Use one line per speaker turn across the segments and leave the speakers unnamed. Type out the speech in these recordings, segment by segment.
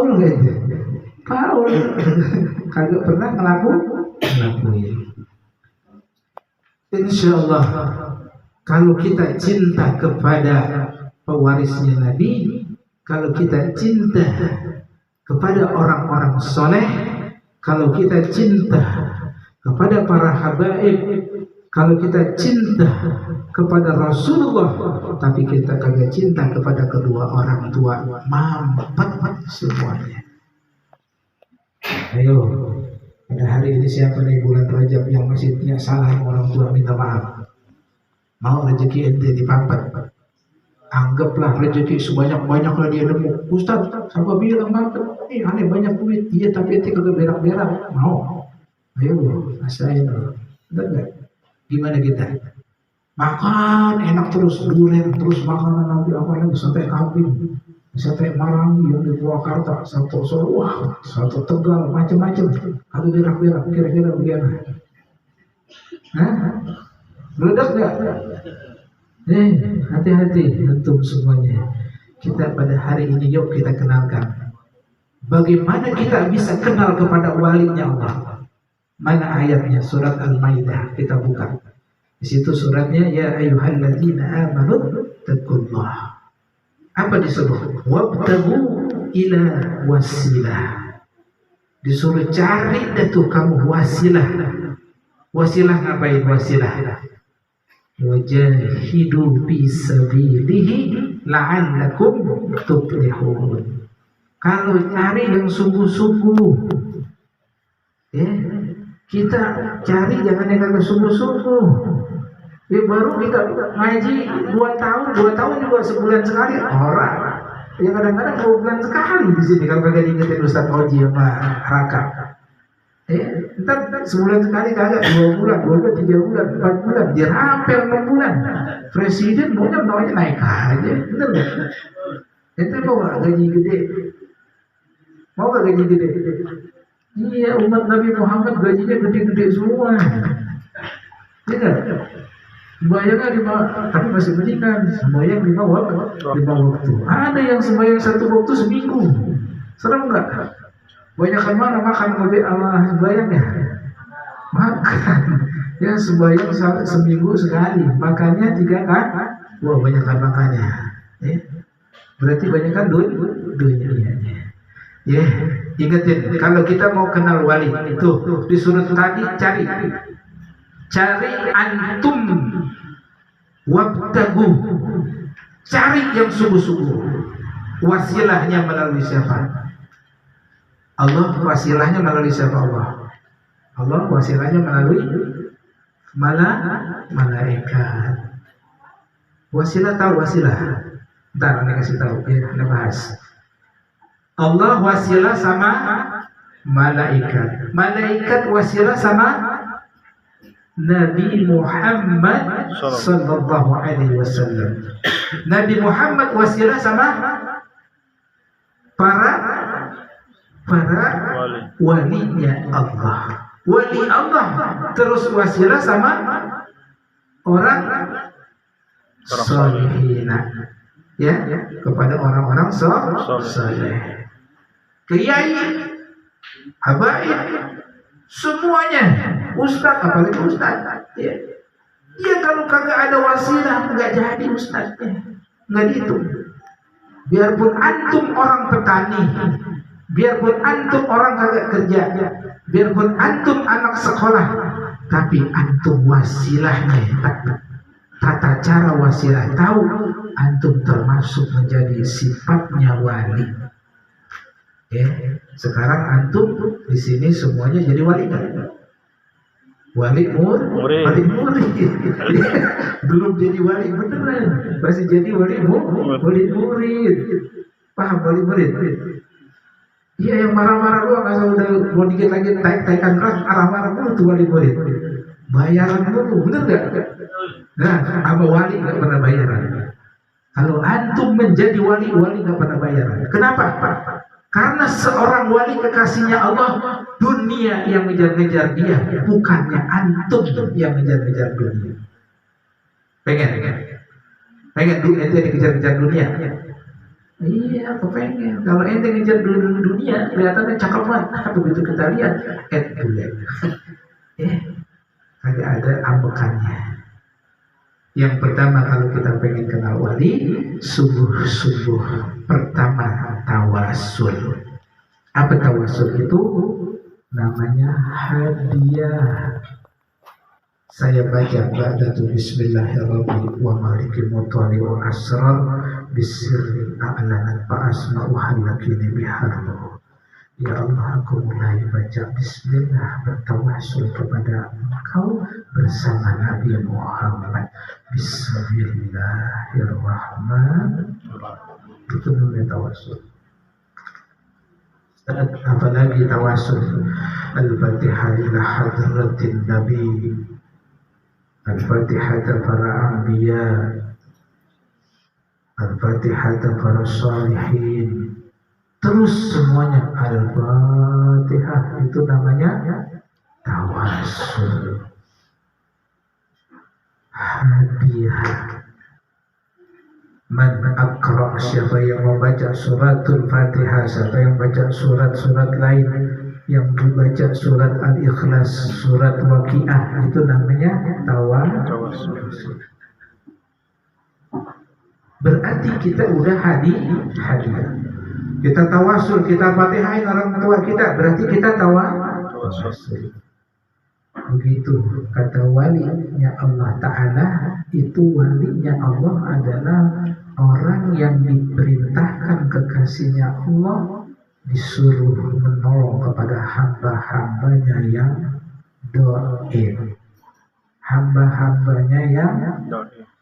Paul gak itu? Paul kagak pernah ngelakuin. Insya Allah kalau kita cinta kepada pewarisnya Nabi, kalau kita cinta kepada orang-orang soleh, kalau kita cinta kepada para habaib, kalau kita cinta kepada Rasulullah, tapi kita kagak cinta kepada kedua orang tua, mampet semuanya. Ayo, pada hari ini siapa nih bulan Rajab yang masih punya salah orang tua, minta maaf. Mau rezeki ente dipampet, anggaplah rezeki sebanyak-banyaklah dia nemu. Ustaz, siapa bilang mampet? Aneh banyak duit, iya tapi ente kagak berak-berak. Mau? Ayo, rasain loh. Bener gak? Gimana kita? Makan enak terus, duren terus makanan nanti apa lagi, sate kambing, sate Marangi yang di Purwakarta, satu Solo, satu Tegal, macam-macam. Aku berak-berak, kira-kira bagaimana? Hah? Meledak gak? Hati-hati antum semuanya. Kita pada hari ini yuk kita kenalkan. Bagaimana kita bisa kenal kepada walinya Allah? Mana ayatnya? Surat Al-Maidah, kita buka. Di situ suratnya, ya ayyuhalladzina amanu taqullah. Apa disuruh? Wabtagu ila wasilah. Disuruh cari datu kamu wasilah. Wasilah ngapain wasilah? Wajahidu fi sabilihi la'allakum tuflihun. Kalau cari yang sungguh-sungguh, ya, kita cari jangan yang kagak sungguh-sungguh. Ya baru kita ngaji 2 tahun juga sebulan sekali orang. Ya kadang-kadang 2 bulan sekali di sini kalau kagak diingetin Ustaz Oji sama Raka. Entar sebulan sekali kagak, 2 bulan, 3 bulan, 4 bulan, dia hampir 6 bulan. Presiden maunya naik aja, bener nggak? Itu mau nggak gaji gede? Mau nggak gaji gede? Iya, umat Nabi Muhammad gajinya gede-gede semua. Tidak. Sembahyangnya 5, tapi masih mendingan. Sembahyang 5 waktu. Ada yang sembahyang 1 waktu seminggu. Serem nggak? Banyakan mana makan lebih Allah sembahyangnya? Makan. Ya sembahyang seminggu sekali. Makannya 3 kan? Wah, banyakan makannya. Berarti banyakan dunianya. Ya, ingetin kalau kita mau kenal wali itu disuruh tadi cari antum wabtagu, cari yang sungguh-sungguh. Wasilahnya melalui siapa? Allah. Wasilahnya melalui siapa? Allah wasilahnya melalui malaikat. Wasilah tahu wasilah? Ntar ane kasih tahu ya, ane bahas. Allah wasilah sama malaikat. Malaikat wasilah sama Nabi Muhammad sallallahu alaihi wasallam. Nabi Muhammad wasilah sama para walinya Allah. Wali Allah terus wasilah sama orang salihina, ya, kepada orang-orang saleh. Kiai, habaib, semuanya, ustaz, apalagi ustaz, ya. Dia kalau kagak ada wasilah nggak jadi ustaznya, nggak dihitung. Biarpun antum orang petani, biarpun antum orang kagak kerja, biarpun antum anak sekolah, tapi antum wasilahnya, tata cara wasilah tahu, antum termasuk menjadi sifatnya wali. Ya, sekarang antum di sini semuanya jadi wali kan? Wali murid. Belum jadi wali beneran, masih jadi wali murid. Paham wali murid? Iya, yang marah-marah doang, asal udah mau dikit lagi taikan keras, marah-marah dulu tuh wali murid. Bayaran dulu, bener nggak? Nah, sama wali nggak pernah bayaran. Kalau antum menjadi wali nggak pernah bayaran. Kenapa? Karena seorang wali kekasihnya Allah, dunia yang ngejar-ngejar dia, bukannya antum yang ngejar-ngejar dunia. Pengen dunia itu dikejar-kejar dunia. Iya, kepengen. Kalau ente ngejar dunia, kelihatannya cakep banget. Begitu kita lihat, jelek. Agak ada ambekannya. Yang pertama kalau kita pengen kenal wali, subuh-subuh pertama tawasul. Apa tawasul itu? Namanya hadiah. Saya baca ba'datu bismillahirrahmanirrahim wa malikil mutali wa asrar bisirri a'lanat fa'asma'u halakini biharmu. Ya Allah, aku mulai baca bismillah bertawasul kepada Engkau bersama Nabi Muhammad. Bismillahirrahmanirrahim. Itu namanya tawasul. Apalagi tawasul Al-Fatihah ila hadratin Nabi, Al-Fatihah para anbiya, Al-Fatihah para salihin. Terus semuanya Al-Fatihah, itu namanya tawasul. Hadiah. Man akra, siapa yang membaca suratul Fatihah, siapa yang baca surat-surat lain, yang membaca surat Al-Ikhlas, surat Waqiah, itu namanya tawasul. Berarti kita udah hadiah. Kita tawasul, kita fatihain orang tua kita, berarti kita tawasul. Begitu kata walinya Allah Ta'ala, itu walinya Allah adalah orang yang diperintahkan kekasihnya Allah, disuruh menolong kepada hamba-hambanya yang do'in, hamba-hambanya yang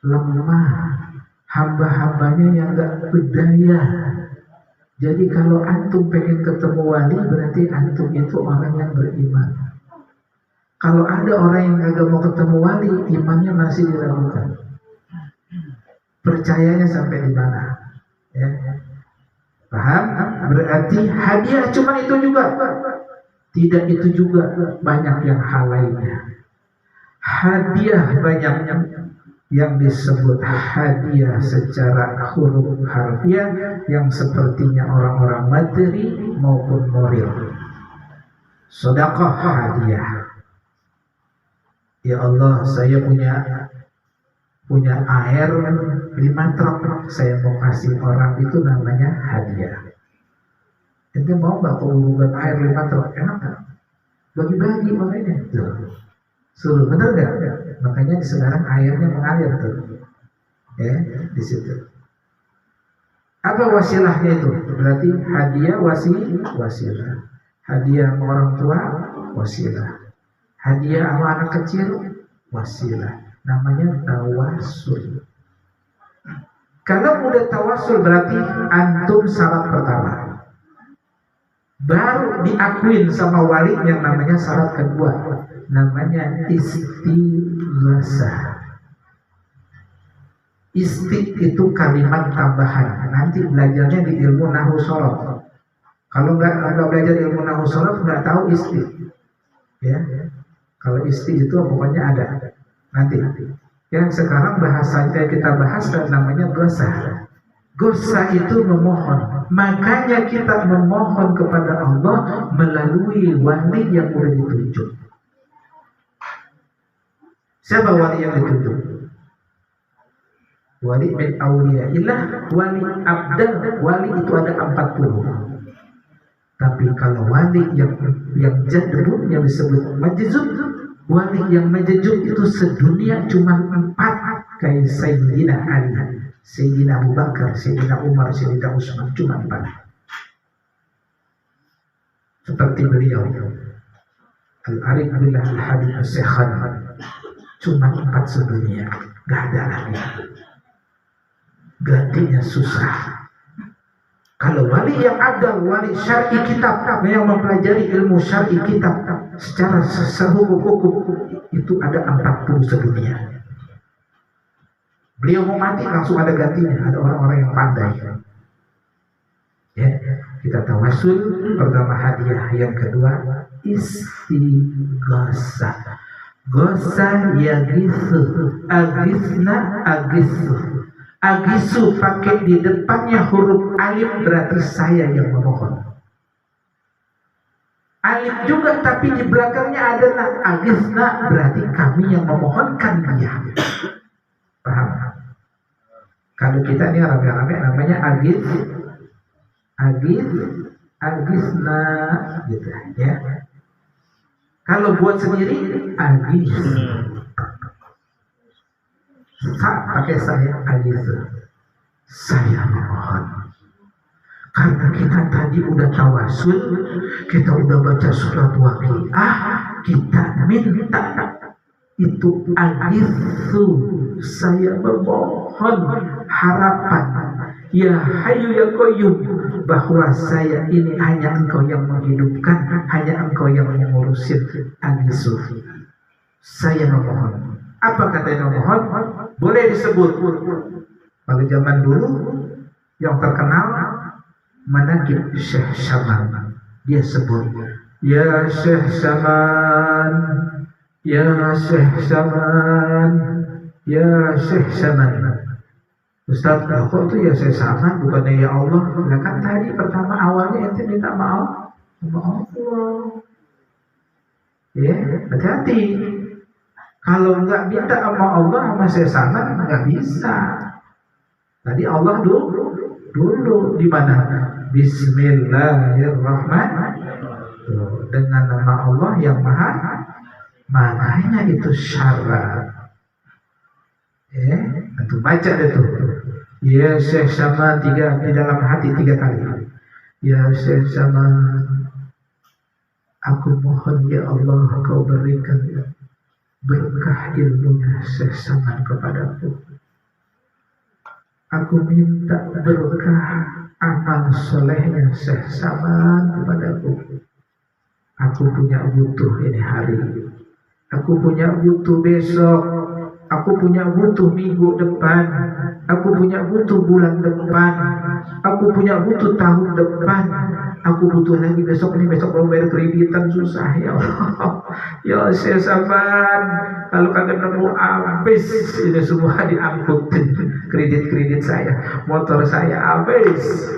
lemah, hamba-hambanya yang gak berdaya. Jadi kalau antum pengen ketemu wali, berarti antum itu orang yang beriman. Kalau ada orang yang kagak mau ketemu wali, imannya masih diragukan. Percayanya sampai di mana? Ya. Paham? Berarti hadiah cuma itu juga. Tidak itu juga, banyak yang hal lainnya. Hadiah banyak yang disebut hadiah secara huruf harfiah, yang sepertinya orang-orang materi maupun moral. Sedekah hadiah. Ya Allah, saya punya air 5 truk, saya mau kasih orang, itu namanya hadiah. Ente mau nggak pengurugan air 5 truk? Enak nggak? Bagi-bagi makanya tuh. Suruh, bener nggak? Makanya sekarang airnya mengalir tuh, ya di situ. Apa wasilahnya itu? Berarti hadiah wasilah. Hadiah sama orang tua wasilah. Hadiah sama anak kecil wasilah. Namanya tawasul. Kalau udah tawasul berarti antum syarat pertama. Baru diakuin sama wali yang namanya syarat kedua. Namanya istighosah. Istigh itu kalimat tambahan. Nanti belajarnya di ilmu nahwu shorof. Kalau nggak belajar ilmu nahwu shorof nggak tahu istigh. Ya. Kalau istigh itu pokoknya ada nanti. Yang sekarang bahasanya kita bahas namanya gosah. Gosah itu memohon. Makanya kita memohon kepada Allah melalui wali yang sudah ditunjuk. Siapa wali yang ditunjuk? Wali min auliyaillah, wali abdal. Wali itu ada 40. Tapi kalau wali yang jadrun, yang disebut majzub, wali yang majzub itu sedunia cuma 4, kayak Sayyidina Ali, Sayyidina Abu Bakar, Sayyidina Umar, Sayyidina Utsman, cuma 4. Seperti beliau Al-Arif Billah Al-Habib As-Sekhan, cuma 4 sedunia, gak ada lagi. Gantinya susah. Kalau wali yang ada, wali syar'i kitab, yang mempelajari ilmu syar'i kitab secara sehukum-hukum, itu ada 40 sedunia. Beliau mau mati langsung ada gantinya, ada orang-orang yang pandai. Ya, kita tawasul pertama hadiah, yang kedua istighosah. Gosah yaghithu, aghithna aghithu. Agisu pakai di depannya huruf alif berarti saya yang memohon. Alif juga tapi di belakangnya ada na. Agisna berarti kami yang memohonkan dia. Paham? Kalau kita ini rame-rame namanya agis, agisna gitu ya. Kalau buat sendiri agis. Pakai saya agis. Saya memohon. Karena kita tadi udah tawasul, kita udah baca surat waqiah, kita minta itu agisu, saya memohon harapan ya Hayyu ya Qayyum, bahwa saya ini hanya Engkau yang menghidupkan, hanya Engkau yang mengurusin. Agisu, saya memohon. Apa katanya memohon? Boleh disebut. Pada zaman dulu yang terkenal Manaqib Syekh Saman, dia sebut ya Syekh Saman, ya Syekh Saman, ya Syekh Saman. Ustaz, kok itu ya Syekh Saman bukannya ya Allah? Nah kan tadi pertama awalnya ente minta maaf sama Allah. Ya, hati-hati. Kalau nggak minta sama Allah sama Syekh Saman nggak bisa. Tadi Allah dulu di mana? Bismillahirrahmanirrahim. Dengan nama Allah yang maha, makanya itu syarat. Itu baca itu. Ya Syekh Saman di dalam hati 3 kali. Ya Syekh Saman, aku mohon ya Allah Kau berikan berkah ilmunya Syekh Saman kepadaku. Aku minta berkah amal solehnya Syekh Saman kepadaku. Aku punya butuh ini hari, aku punya butuh besok, aku punya butuh minggu depan, aku punya butuh bulan depan, aku punya butuh tahun depan, aku butuh lagi besok mau bayar kreditan susah ya Allah. Ya Syekh Saman, kalau kagak nemu habis ini semua diangkutin, kredit saya, motor saya habis.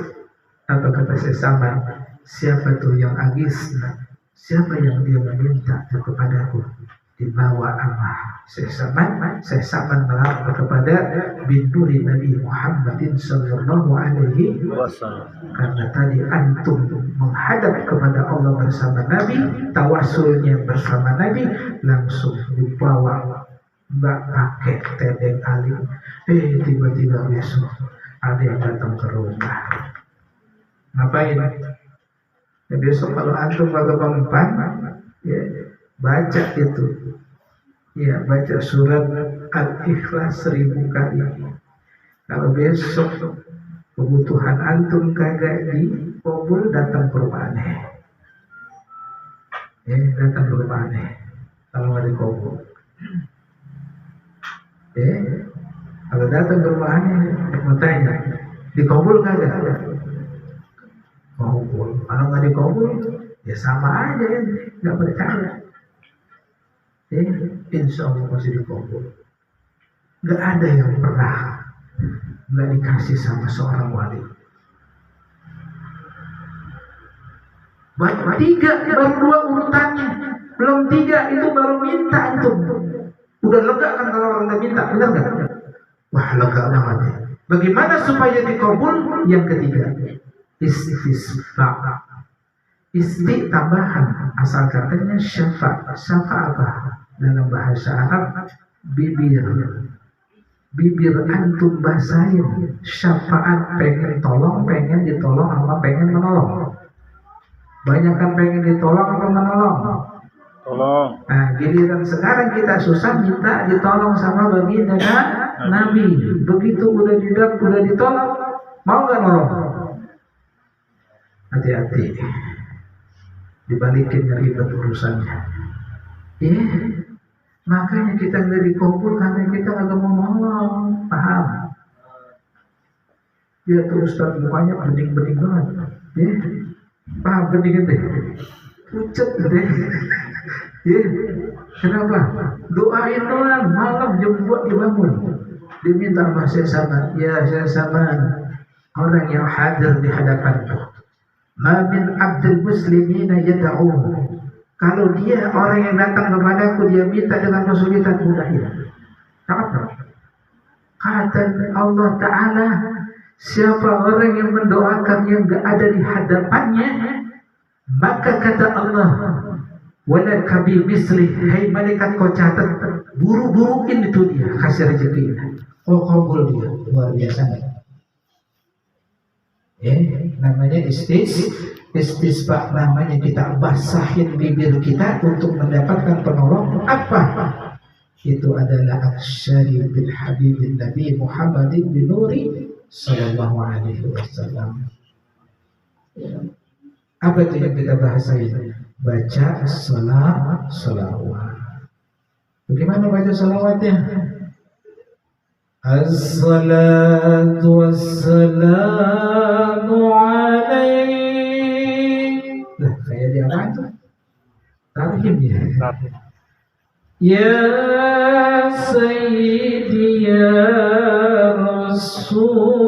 Apa kata Syekh Saman? Siapa tuh yang agis? Siapa yang dia meminta kepadaku? Dibawa amah Syekh Saman melapor kepada binturi Nabi Muhammadin sallallahu alaihi wasallam. Karena tadi antum menghadap kepada Allah bersama Nabi, tawasulnya bersama Nabi, langsung dibawa nggak pakai tedeng alim. Tiba-tiba besok ada yang datang ke rumah. Ngapain? Ya, besok kalau antum kagak mempan, ya baca itu. Ya, baca surat Al-Ikhlas 1000 kali. Kalau besok kebutuhan antum kagak dikabul, datang ke rumah aneh. Datang ke rumah aneh. Kalau nggak dikabul. Kalau datang ke rumah aneh, mau tanya, dikabul kagak? Kabul. Kalau nggak dikabul, ya sama aja, nggak percaya. Insya Allah masih dikabul. Nggak ada yang pernah nggak dikasih sama seorang wali. Baru 3, baru 2 urutannya, belum 3 itu baru minta itu. Udah lega kan kalau orang udah minta, benar nggak? Wah lega banget. Bagaimana supaya dikabul? Yang ketiga, istisqa. Isti tambahan, asal katanya syafa. Syafa apa? Dalam bahasa Arab bibir antum basahin. Syafaat pengen tolong, pengen ditolong sama pengen menolong. Banyak kan pengen ditolong apa menolong? Tolong. Nah giliran sekarang kita susah minta ditolong sama baginda Nabi. Begitu udah ditolong, mau gak nolong? Hati-hati, dibalikin ribet urusannya. Makanya kita nggak dikabul karena kita nggak mau nolong. Paham? Ya tuh Ustaz mukanya bening-bening banget. Paham bening deh. Pucet deh. Kenapa? Doain doang malam jam 2 dibangun. diminta sama Syekh Saman, ya Syekh Saman, orang yang hadir di hadapanku, ma min abdul muslimina yad'u, kalau dia orang yang datang kepadaku dia minta dengan kesulitan mudahnya. Apa? Kata Allah Ta'ala, siapa orang yang mendoakan yang gak ada di hadapannya, maka kata Allah, wala kabi misli, hai malaikat kau catat, buru-buruin itu dia kasih rezeki. Oh kabul dia, luar biasa. Namanya istisqa, namanya kita basahin bibir kita untuk mendapatkan penolong. Apa? Itu adalah aksyari bil habibin Nabi Muhammadin bin Nuri sallallahu alaihi wasallam. Apa itu yang kita bahasain? Baca salawat. Bagaimana baca salawatnya? As-salatu wassalamu alaik. Lah, kayak dia apa itu? Tarhim ya. Ya Sayyidi ya Rasulullah.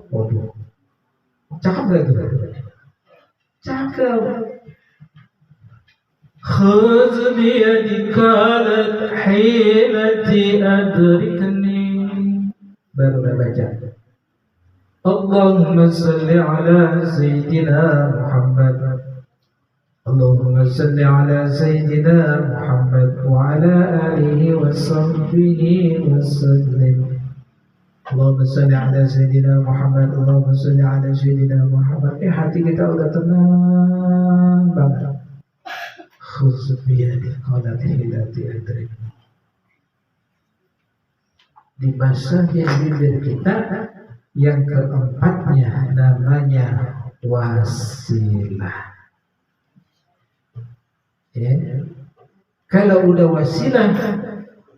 Waduh, cakep gak itu? Cakep. Khudh biyadika hilati adrikni. Baru udah baca. Allahumma salli ala Sayyidina Muhammad. Allahumma salli ala Sayyidina Muhammad wa ala alihi wa sahbihi wa sallim. Allahumma salli ala Sayyidina Muhammad. Allahumma salli ala Sayyidina Muhammad. Hati kita udah tenang banget. Khudh biyadika hilati adrikni. Dibasahi bibir kita. Yang keempatnya namanya wasilah. Ya. Kalau udah wasilah,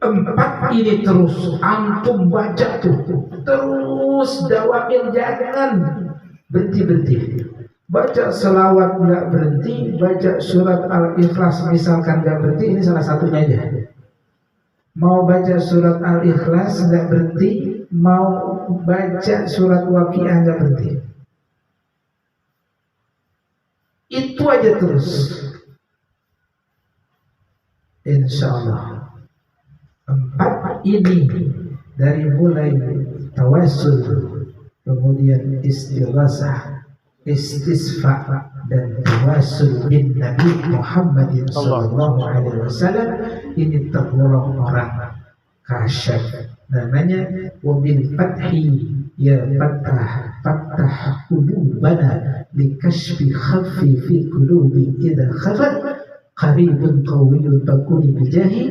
empat ini terus antum baca tuh, terus dawamin, jangan berhenti. Baca selawat nggak berhenti, baca surat Al-Ikhlas misalkan nggak berhenti, ini salah satunya aja. Mau baca surat Al-Ikhlas nggak berhenti, mau baca surat Waqiah nggak berhenti. Itu aja terus. Insya Allah. Empat ini dari mulai tawassul, kemudian istighasah, istisqa, dan tawassul bin Nabi Muhammadin sallallahu alaihi wasallam, ini tergolong orang kasyaf. Namanya wabil fathi ya fattah qulubana likashfi khaffi fi qulubi idha khafat qaribun qawiyyun takuni bijahi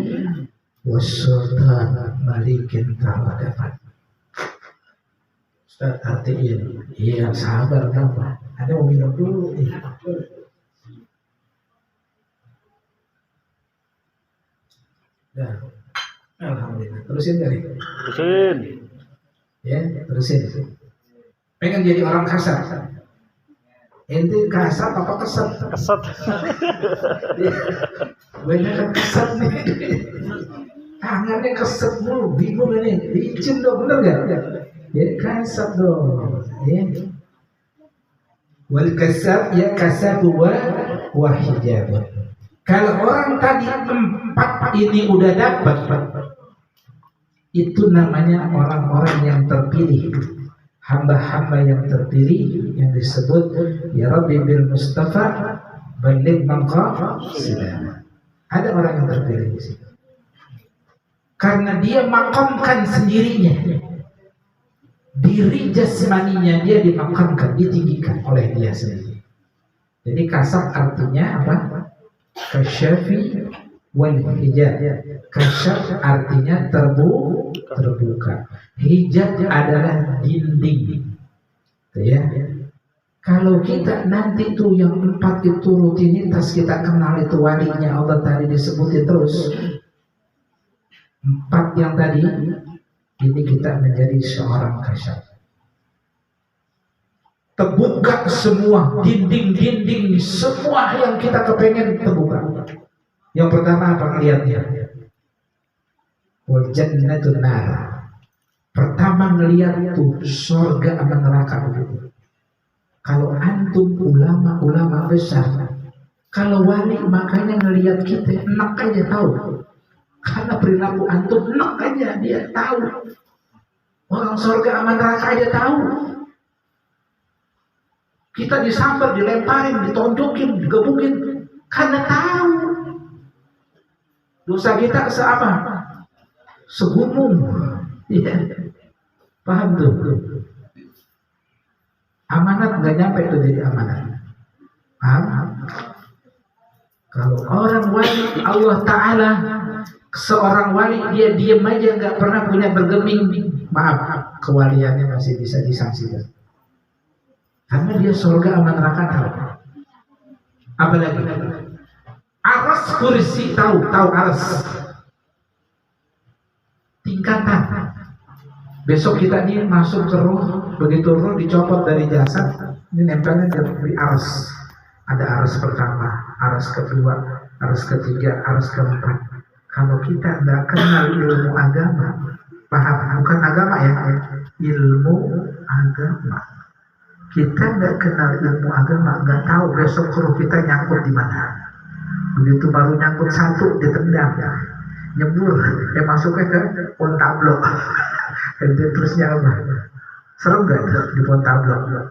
wasyaitan malikin tawadafat. Ustaz artiin, iya sabar apa? Ada mau minum dulu nih. Nah, alhamdulillah. Terusin kali.
Terusin.
Ya, terusin. Pengen jadi orang kasar. Ente kasar apa kesat?
Kesat.
Banyak kan kesat nih. Tangannya kesat mulu, bingung ini. Licin dong, bener gak? Ya kasar dong. Ya. Wal kasar ya kasar wa hijab. Kalau orang tadi empat ini udah dapat, itu namanya orang-orang yang terpilih, hamba-hamba yang terpilih, yang disebut ya Rabbi bil Mustafa baligh maqasidana. Ada orang yang terpilih di situ karena dia makamkan sendirinya, diri jasmaninya dia dimakamkan, ditinggikan oleh dia sendiri. Jadi kasab artinya apa? Kasyafi wal hijab. Kasyaf artinya terbuka. Hijab adalah dinding. Ya. Kalau kita nanti tuh yang empat itu rutinitas kita kenal, itu walinya Allah tadi disebutin terus. Empat yang tadi ini kita menjadi seorang kasyaf. terbuka semua dinding-dinding, semua yang kita kepengen terbuka. Yang pertama apa ngelihatnya? Wal jannatun nar. Pertama ngelihat tuh surga sama neraka. Kalau antum ulama-ulama besar, kalau wali makanya ngelihat kita enak aja tahu. Karena perilaku antum enak aja dia tahu. Orang surga sama neraka aja tahu. Kita disambar, dilemparin, ditonjokin, digebukin karena tahu. Dosa kita seapa? Segunung. Ya. Paham tuh? Amanat nggak nyampe tuh jadi amanat. Paham? Kalau orang wali Allah Ta'ala, seorang wali dia diam aja nggak pernah punya bergeming. Maaf, kewaliannya masih bisa disangsikan. Karena dia surga sama neraka tahu. Apalagi aras kursi tahu aras. Tingkatan. Besok kita ini masuk ke roh, begitu roh dicopot dari jasad, ini nempelnya di aras. Ada aras pertama, aras kedua, aras ketiga, aras keempat. Kalau kita nggak kenal ilmu agama, paham? Bukan agama ya, ilmu agama. Kita nggak kenal ilmu agama, nggak tahu besok roh kita nyangkut di mana. Begitu baru nyangkut satu, ditendang, nyebur, masuknya ke pontablok. Dan terusnya apa? Serem nggak di pontablok?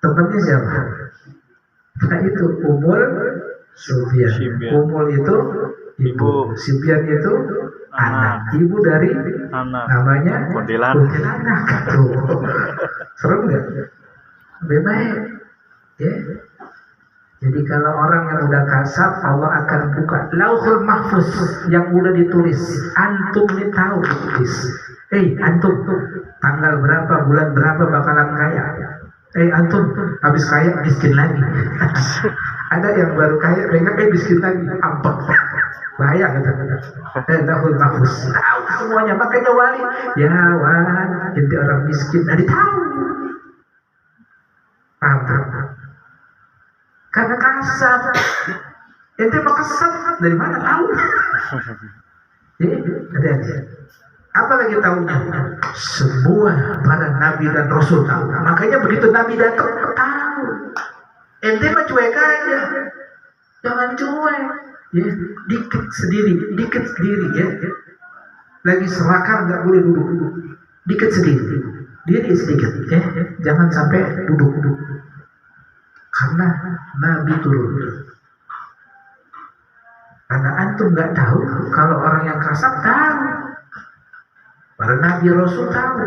Temannya siapa? Nah itu Umul Subyan. Umul itu ibu, Subyan itu anak. Ibu dari anak. Namanya kuntilanak. Tuh. Serem nggak? Baik, ya. Jadi kalau orang yang udah kasar, Allah akan buka Lauhul Mahfuz yang udah ditulis. Antum ini tahu ditulis. Antum tanggal berapa, bulan berapa bakalan kaya. Antum habis kaya miskin lagi. Ada yang baru kaya, miskin lagi. Ampun. Bahaya kata-kata. Lauhul Mahfuz. Tahu semuanya. Makanya wali. Ya wan, jadi orang miskin. Jadi tahu. Paham? Karena kasar. Ente mah kasar dari mana tahu? Hati-hati. Apa lagi tahunya? Semua para nabi dan rasul tahu. Makanya begitu nabi datang tahu. Ente mah cuek aja. Jangan cuek. Ya, dikit sendiri ya. Lagi serakar nggak boleh duduk. Dikit sendiri. Diri sedikit ya. Jangan sampai duduk. Karena Nabi turun. Karena antum nggak tahu, kalau orang yang kasar tahu. Para Nabi Rasul tahu.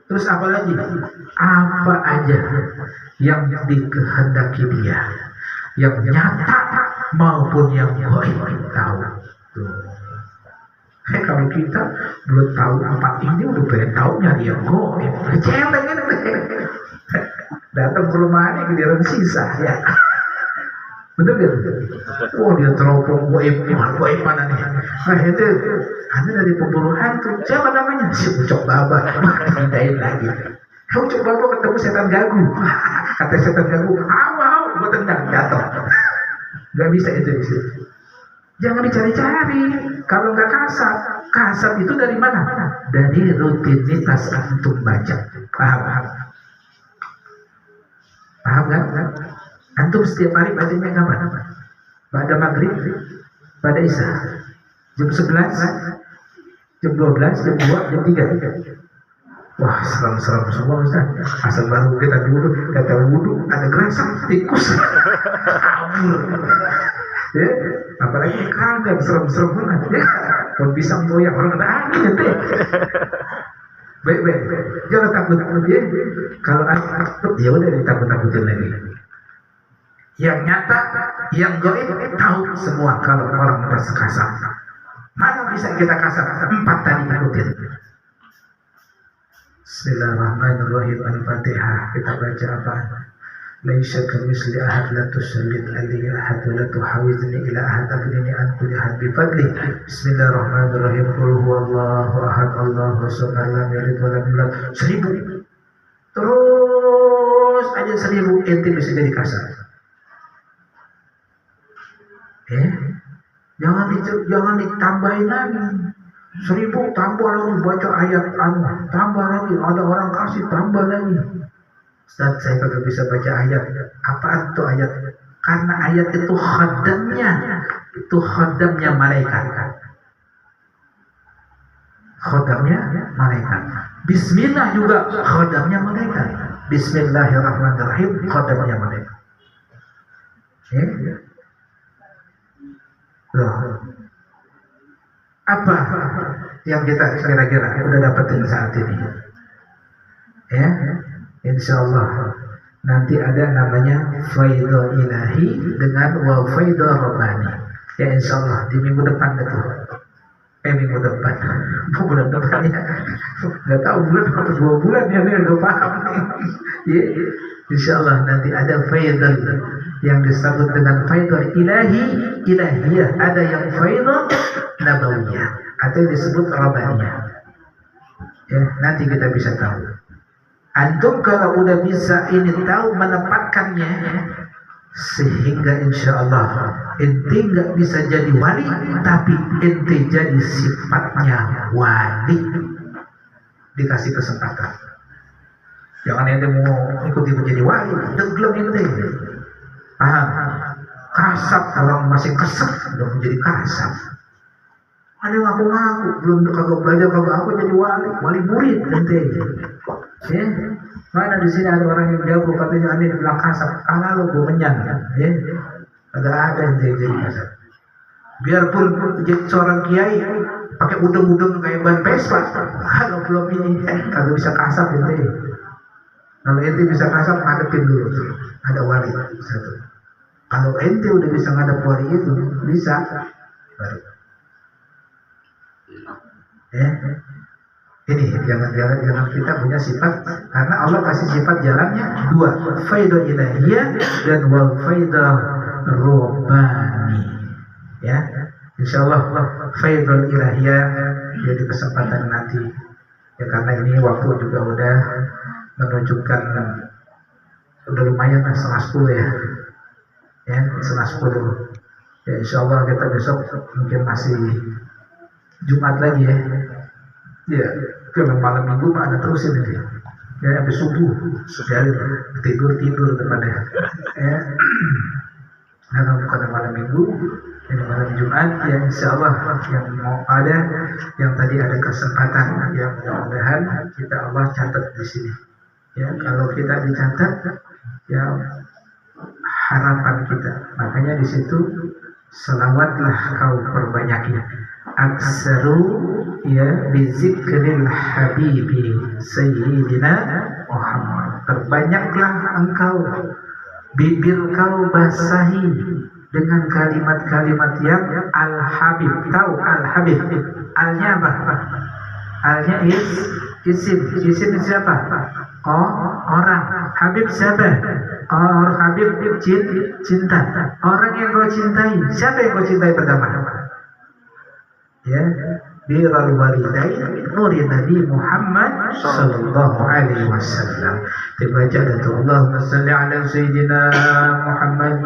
Terus apa lagi? Apa aja yang dikehendaki dia, yang nyata maupun yang gaib tahu. Kalau kita belum tahu apa ini udah pengen tahu nyari yang gaib. Kecewa datang ke rumahnya kejaran sisa ya. Betul gak? Oh dia teropong gaib mana nih? Nah itu ada dari pemburu hantu. Siapa namanya? Si Ucok Baba. Pindahin lagi. Ucok Baba ketemu setan gagu. Kata setan gagu, gue tendang jatuh. Gak bisa itu di situ. Jangan dicari-cari. Kalau nggak kasar, kasar itu dari mana? Dari rutinitas antum baca. Paham kan? Antum setiap hari bacanya kapan? Pada maghrib, pada isya, jam 11, jam 12, jam 2, jam 3. Wah, serem-serem semua Ustaz. Asal baru kita dulu, kata wudhu, ada gerasak, tikus. Kabur. Ya, apalagi kagak serem-serem banget. Ya, kalau bisa goyang orang ada angin ya. Baik, jangan takut ya. Kalau takut ya udah ditakut-takutin lagi. Yang nyata, yang gaib tahu semua. Kalau orang merasa kasar, mana bisa kita kasar? 4 tadi ikutin. Bismillahirrahmanirrahim. Al-Fatihah. Kita baca apa? Laisa kamitsli ahad la tusallit alaihi ahad wa la tuhawizni ila ahad afdini an kulli ahad bi fadli. Bismillahirrahmanirrahim. Qul huwallahu ahad Allahu samad lam yalid wa lam yulad. 1000. Terus aja 1000 ente bisa jadi kasar. Jangan ditambahin lagi. 1000 tambah lagi, baca ayat tambah lagi, ada orang kasih tambah lagi. Ustaz, saya kagak bisa baca ayat. Apaan tuh ayat? Karena ayat itu khodamnya malaikat. Khodamnya malaikat. Bismillah juga khodamnya malaikat. Bismillahirrahmanirrahim khodamnya malaikat. Apa yang kita kira-kira udah dapetin saat ini? Insya Allah nanti ada namanya faidah ilahi dengan wa faidah rabbani. Insya Allah di minggu depan itu. Minggu depan, bulan depan ya, nggak tahu bulan atau 2 bulan ya, nggak paham. Insya Allah nanti ada faidah yang disebut dengan faidah ilahiyah, ada yang faidah nabawiyah, atau yang disebut rabbaniyah. Nanti kita bisa tahu. Antum kalau udah bisa ini tahu menempatkannya, sehingga insya Allah ente nggak bisa jadi wali, tapi ente jadi sifatnya wali. Dikasih kesempatan. Jangan ente mau ikut jadi wali, deglem ente. Paham? Kasap, orang masih kesep udah menjadi kasap. Ada ngaku-ngaku belum kagak belajar kagak apa jadi wali murid ente. Mana di sini ada orang yang jago katanya aneh bilang kasar, lo gue menyan, ada yang jadi kasar. Biarpun jadi seorang kiai pakai udeng-udeng kayak ban Vespa, kalau belum ini kalau bisa kasar ente. Kalau ente bisa kasar ngadepin dulu, ada wali satu. Kalau ente udah bisa ngadep wali itu bisa, baru. Ini jangan kita punya sifat, karena Allah kasih sifat jalannya 2, faidah ilahiyah dan wal faidah rabbani. Insyaallah faidah ilahiyah jadi kesempatan nanti. Karena ini waktu juga udah menunjukkan udah lumayan lah 9:30 ya. 9:30. Insyaallah kita besok mungkin masih Jumat lagi ya. Kalau malam minggu ada terusin ini. Sampai subuh. Dari tidur kepada karena bukan malam minggu, ini malam Jumat. Insya Allah yang mau ada, yang tadi ada kesempatan, yang mudah-mudahan kita Allah catat di sini. Kalau kita dicatat, harapan kita. Makanya di situ selawatlah kau perbanyakin. Aksaru bizikril habibi sayyidina Muhammad. Perbanyaklah engkau, bibir kau basahi dengan kalimat-kalimat yang al-habib. Tahu al-habib? Alnya apa? Alnya isim siapa? Orang. Habib siapa? Habib cinta. Orang yang kau cintai. Siapa yang kau cintai pertama? Birrul walidain nuri Nabi Muhammad sallallahu alaihi wasallam. Dibaca dan Allahumma salli ala sayyidina Muhammad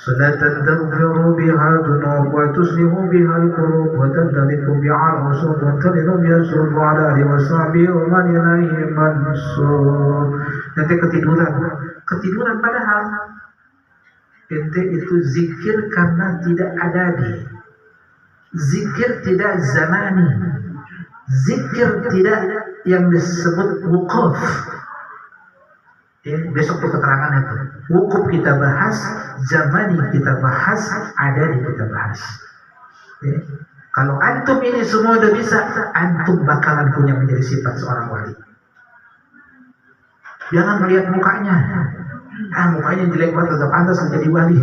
salatan taghfiru biha dhunub wa tuslihu biha al-qulub wa tadliku biha al-usud wa tadliku biha al-surub wa ala alihi wa sahbihi wa man ilaihi mansur. Nanti ketiduran padahal ente itu zikir karena tidak adadi. Zikir tidak zamani, zikir tidak yang disebut wukuf. Besok itu keterangan itu. Wukuf kita bahas, zamani kita bahas, adadi kita bahas. Kalau antum ini semua udah bisa, antum bakalan punya menjadi sifat seorang wali. Jangan melihat mukanya. Mukanya jelek banget, gak pantas menjadi wali.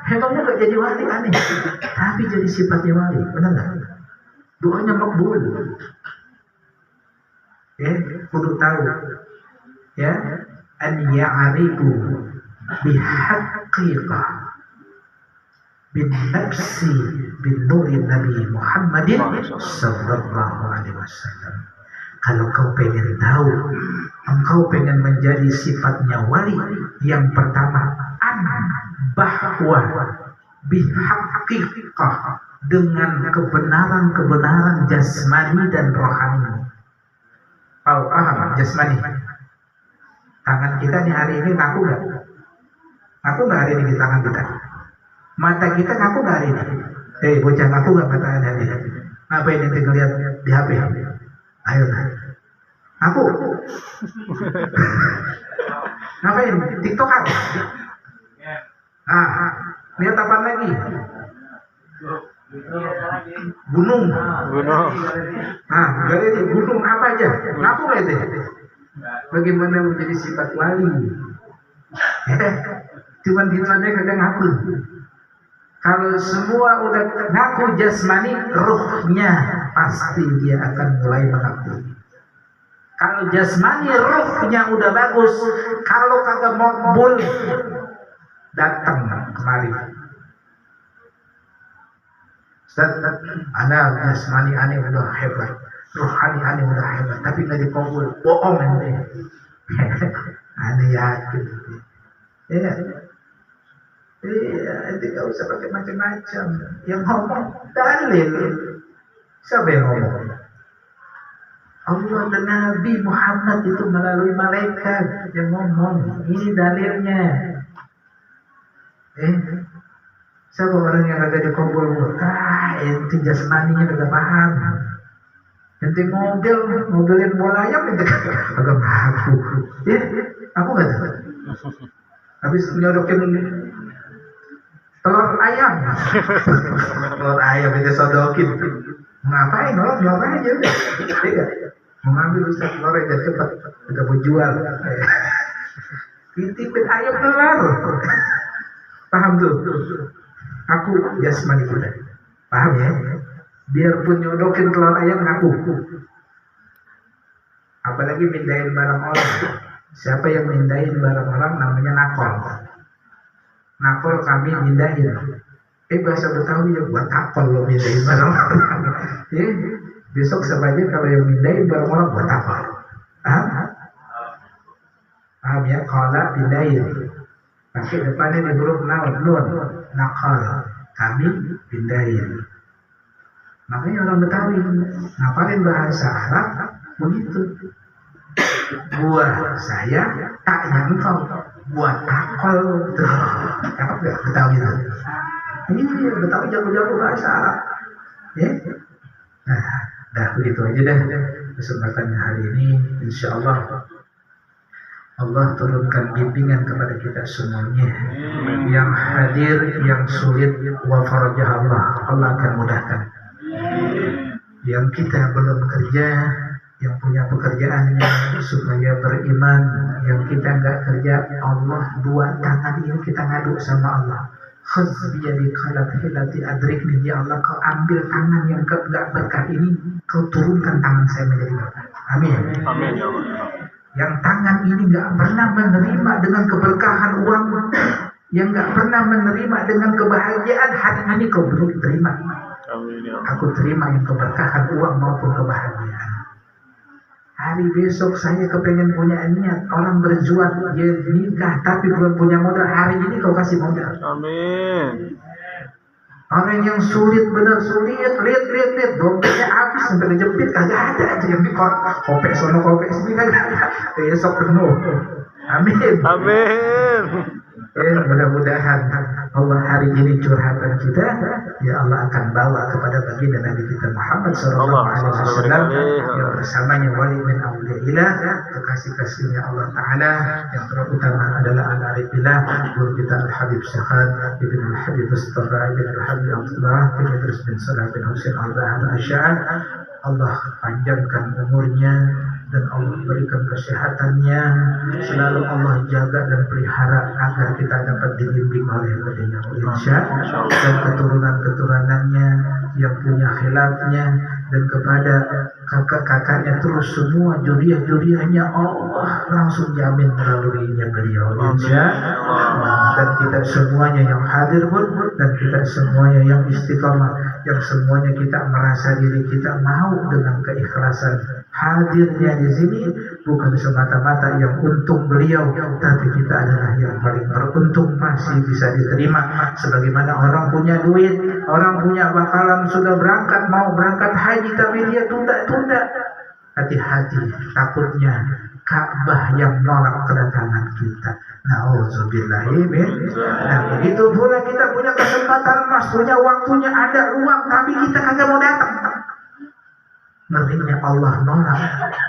Emangnya gak jadi wali, aneh. Tapi jadi sifatnya wali, benar gak? Doanya makbul. Kudu tahu. An ya'arifu bihaqqiqah bin nafsi bin nuri Nabi Muhammadin sallallahu alaihi wasallam. Kalau kau pengen tahu, engkau pengen menjadi sifatnya wali, yang pertama bahwa bihaqiqah, dengan kebenaran-kebenaran jasmani dan rohani. Paham jasmani? Tangan kita nih hari ini ngaku nggak? Ngaku nggak hari ini di tangan kita? Mata kita ngaku nggak hari ini? Bocah ngaku nggak mata hari ini? Apa ini tinggal lihat di HP? Ayo lah. Aku. Ngapain? TikTok apa? Lihat apa lagi? Gunung. Galeri gunung apa aja? Ngaku nggak itu? Bagaimana menjadi sifat wali? Cuman gitu aja kagak ngaku. Kalau semua udah ngaku jasmani, ruhnya pasti dia akan mulai mengakui. Kalau jasmani ruhnya udah bagus, kalau kagak mokbul, datang kemari. Ustaz, ana jasmani ane udah hebat, ruhani ane udah hebat, tapi nggak dikabul, bohong ente. Ane yakin. Ya. Itu gak usah pakai macam-macam. Yang ngomong dalil. Siapa yang ngomong? Allah dan Nabi Muhammad itu melalui malaikat yang ngomong. Ini dalilnya. Siapa orang yang agak dikabul? Ente jasmaninya agak paham. Ente mobilin bola ayam ente agak paham. Aku gak tahu. Habis nyodokin telur ayam itu sodokin. Ngapain orang jual aja udah. Mengambil Ustaz telur aja cepat, kita mau jual. Titipin ayam telur. Paham tuh? Aku jasmani udah. Paham ya? Biarpun nyodokin telur ayam ngaku. Apalagi mindahin barang orang. Siapa yang mindahin barang orang namanya nakol. Nakol kami mindahin. Bahasa Betawi ya buat takol lo mindahin barang orang. Besok saja kalau yang mindahin barang orang buat takol. Paham ya? Kala pindahin. Pakai depannya di huruf nun. Nakol. Kami pindahin. Makanya orang Betawi ngapalin bahasa Arab begitu. Buat saya taknya engkau, buat takol. Cakep gak Betawi itu? Iya, Betawi jago-jago bahasa Arab. Nah, dah begitu aja deh kesempatannya hari ini. Insya Allah Allah turunkan bimbingan kepada kita semuanya. Yang hadir, yang sulit, wa farajah Allah akan mudahkan. Yang kita belum kerja, yang punya pekerjaannya supaya beriman, yang kita nggak kerja, Allah dua tangan ini kita ngadu sama Allah. Khazbiyadi qalat hilati adrikni, ya Allah kau ambil tangan yang nggak berkah ini, kau turunkan tangan saya menjadi berkah. Amin. Amin ya Allah. Yang tangan ini nggak pernah menerima dengan keberkahan uang, yang nggak pernah menerima dengan kebahagiaan, hari ini kau beri terima. Amin ya Allah. Aku terima yang keberkahan uang maupun kebahagiaan. Hari besok saya kepengen punya niat, orang berjuang dia nikah tapi belum punya modal, hari ini kau kasih modal. Amin. Orang yang sulit, benar sulit, lihat dompetnya habis sampai kejepit, kagak ada aja yang kopek sono kopek sini, kagak ada. Besok penuh. Amin. Amin. Mudah-mudahan Allah hari ini curhatan kita, ya Allah akan bawa kepada baginda Nabi kita Muhammad sallallahu alaihi wasallam yang bersamanya wali min auliyaillah, kekasih-kasihnya Allah Taala, yang terutama adalah al-arifillah, guru kita Al-Habib Syekhan Ibn Al-Habib Mustafa Ibn Al-Habib Abdullah bin Idris bin Salah bin Husain Al-Bahar Asy'ari. Allah panjangkan umurnya dan Allah berikan kesehatannya, selalu Allah jaga dan pelihara agar kita dapat dibimbing oleh beliau insya Allah, dan keturunan-keturunannya yang punya khilafnya, dan kepada kakak-kakaknya terus semua juriah-juriahnya Allah langsung jamin melaluinya beliau insya Allah, dan kita semuanya yang hadir pun dan kita semuanya yang istiqamah yang semuanya kita merasa diri kita mau dengan keikhlasan hadirnya di sini bukan semata-mata yang untung beliau, tapi kita adalah yang paling beruntung masih bisa diterima. Sebagaimana orang punya duit, orang punya bakalan sudah berangkat, mau berangkat haji tapi dia tunda-tunda. Hati-hati, takutnya Ka'bah yang nolak kedatangan kita. Nauzubillahi min. Nah, begitu pula kita punya kesempatan mas, punya waktunya ada ruang, tapi kita kagak mau datang. Ngerinya Allah nolak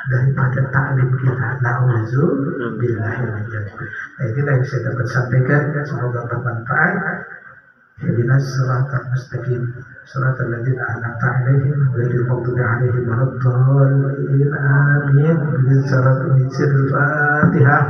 daripada taklim kita. Nauzubillahi min. Nah, inilah yang saya dapat sampaikan. Semoga bermanfaat. Ihdinas siratal mustaqim. Siratal ladzina an'amta 'alaihim ghairil maghdubi 'alaihim waladdallin. Amin. Bismillahirrahmanirrahim. Al-Fatihah.